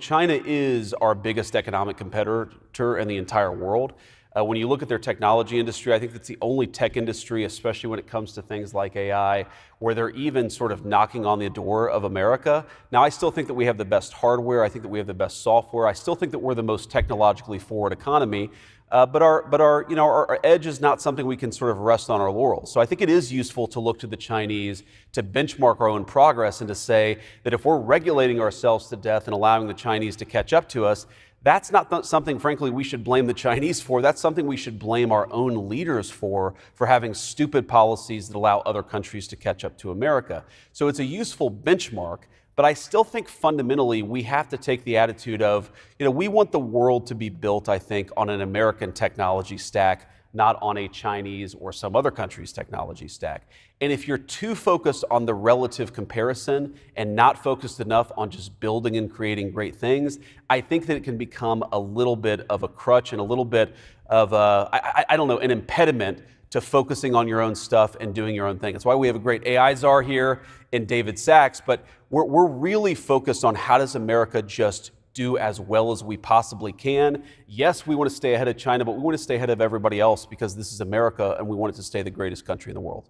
China is our biggest economic competitor in the entire world. When you look at their technology industry, I think that's the only tech industry, especially when it comes to things like AI, where they're even sort of knocking on the door of America. Now, I still think that we have the best hardware. I think that we have the best software. I still think that we're the most technologically forward economy. But our edge is not something we can sort of rest on our laurels. So I think it is useful to look to the Chinese to benchmark our own progress and to say that if we're regulating ourselves to death and allowing the Chinese to catch up to us, that's not something, frankly, we should blame the Chinese for. That's something we should blame our own leaders for having stupid policies that allow other countries to catch up to America. So it's a useful benchmark. But I still think fundamentally we have to take the attitude of, we want the world to be built, I think, on an American technology stack, not on a Chinese or some other country's technology stack. And if you're too focused on the relative comparison and not focused enough on just building and creating great things, I think that it can become a little bit of a crutch and a little bit of an impediment to focusing on your own stuff and doing your own thing. That's why we have a great AI czar here in David Sacks, but we're really focused on how does America just do as well as we possibly can. Yes, we want to stay ahead of China, but we want to stay ahead of everybody else because this is America and we want it to stay the greatest country in the world.